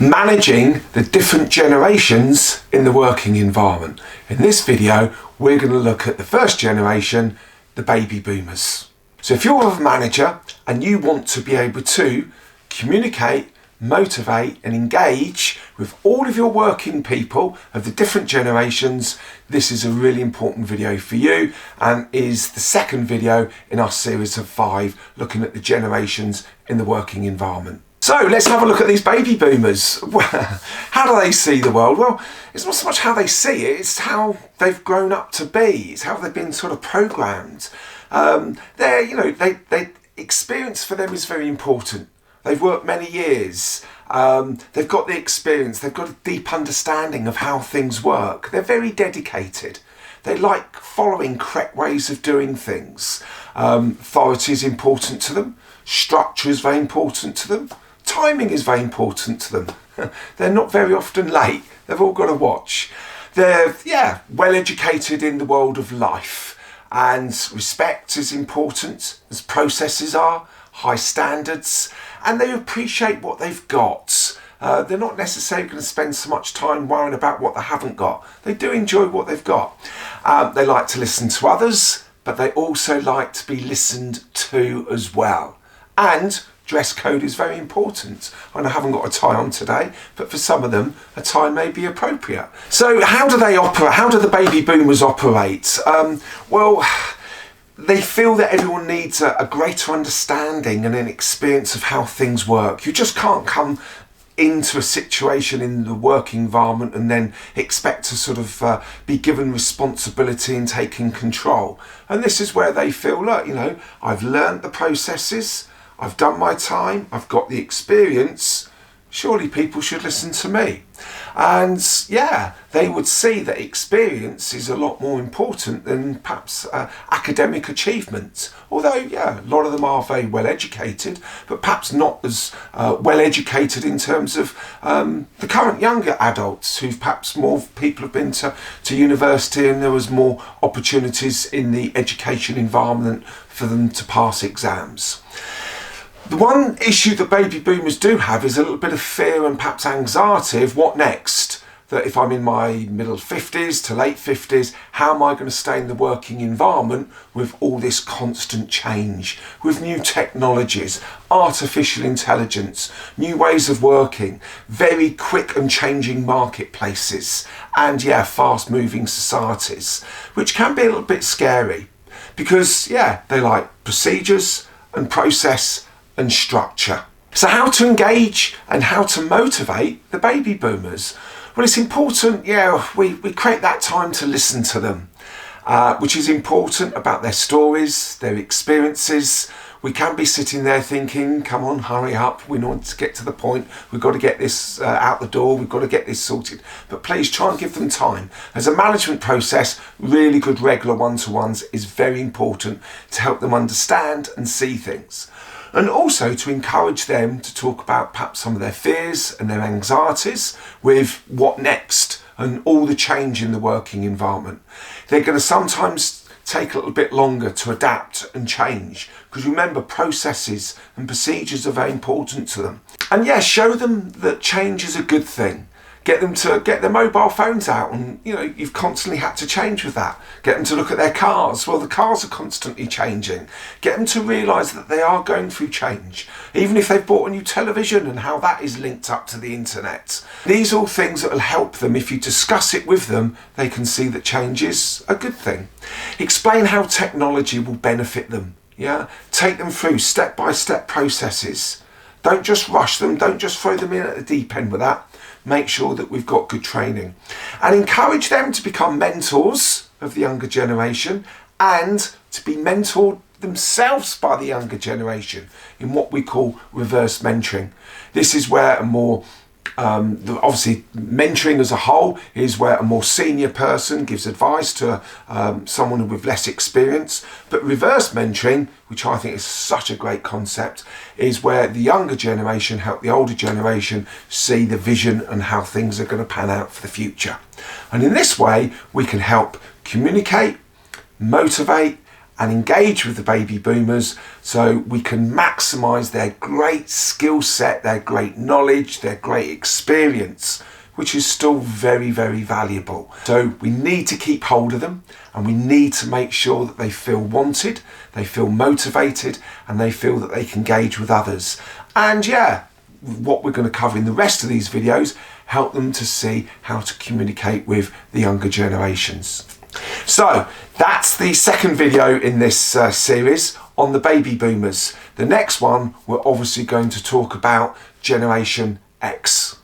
Managing the different generations in the working environment. In this video, we're going to look at the first generation, the baby boomers. So if you're a manager and you want to be able to communicate, motivate and engage with all of your working people of the different generations, this is a really important video for you and is the second video in our series of 5 looking at the generations in the working environment. So let's have a look at these baby boomers. How do they see the world? Well, it's not so much how they see it, it's how they've grown up to be. It's how they've been sort of programmed. They experience for them is very important. They've worked many years. They've got the experience. They've got a deep understanding of how things work. They're very dedicated. They like following correct ways of doing things. Authority is important to them. Structure is very important to them. Timing is very important to them. They're not very often late. They've all got to watch. They're, well educated in the world of life. And respect is important, as processes are, high standards, and they appreciate what they've got. They're not necessarily going to spend so much time worrying about what they haven't got. They do enjoy what they've got. They like to listen to others, but they also like to be listened to as well. And dress code is very important. And I haven't got a tie on today, but for some of them, a tie may be appropriate. So how do they operate? How do the baby boomers operate? Well, they feel that everyone needs a greater understanding and an experience of how things work. You just can't come into a situation in the working environment and then expect to sort of be given responsibility and taking control. And this is where they feel, look, I've learned the processes, I've done my time, I've got the experience, surely people should listen to me. And they would see that experience is a lot more important than perhaps academic achievement. Although, a lot of them are very well educated, but perhaps not as well educated in terms of the current younger adults who perhaps more people have been to university and there was more opportunities in the education environment for them to pass exams. The one issue that baby boomers do have is a little bit of fear and perhaps anxiety of what next. That if I'm in my middle 50s to late 50s, how am I going to stay in the working environment with all this constant change, with new technologies, artificial intelligence, new ways of working, very quick and changing marketplaces, and fast moving societies, which can be a little bit scary because they like procedures and process and structure. So how to engage and how to motivate the baby boomers? Well, it's important, we create that time to listen to them, which is important about their stories, their experiences. We can be sitting there thinking, come on, hurry up, we want to get to the point, we've got to get this out the door, we've got to get this sorted. But please try and give them time. As a management process, really good regular one-to-ones is very important to help them understand and see things. And also to encourage them to talk about perhaps some of their fears and their anxieties with what next and all the change in the working environment. They're going to sometimes take a little bit longer to adapt and change because remember, processes and procedures are very important to them. And show them that change is a good thing. Get them to get their mobile phones out and, you've constantly had to change with that. Get them to look at their cars. Well, the cars are constantly changing. Get them to realise that they are going through change. Even if they've bought a new television and how that is linked up to the internet. These are all things that will help them. If you discuss it with them, they can see that change is a good thing. Explain how technology will benefit them. Take them through step-by-step processes. Don't just rush them. Don't just throw them in at the deep end with that. Make sure that we've got good training and encourage them to become mentors of the younger generation and to be mentored themselves by the younger generation in what we call reverse mentoring. This is where a more obviously mentoring as a whole is where a more senior person gives advice to someone with less experience, but reverse mentoring, which I think is such a great concept, is where the younger generation help the older generation see the vision and how things are going to pan out for the future. And in this way we can help communicate, motivate and engage with the baby boomers so we can maximise their great skill set, their great knowledge, their great experience, which is still very, very valuable. So we need to keep hold of them, and we need to make sure that they feel wanted, they feel motivated, and they feel that they can engage with others. And yeah, what we're going to cover in the rest of these videos, help them to see how to communicate with the younger generations. So that's the second video in this series on the baby boomers. The next one, we're obviously going to talk about Generation X.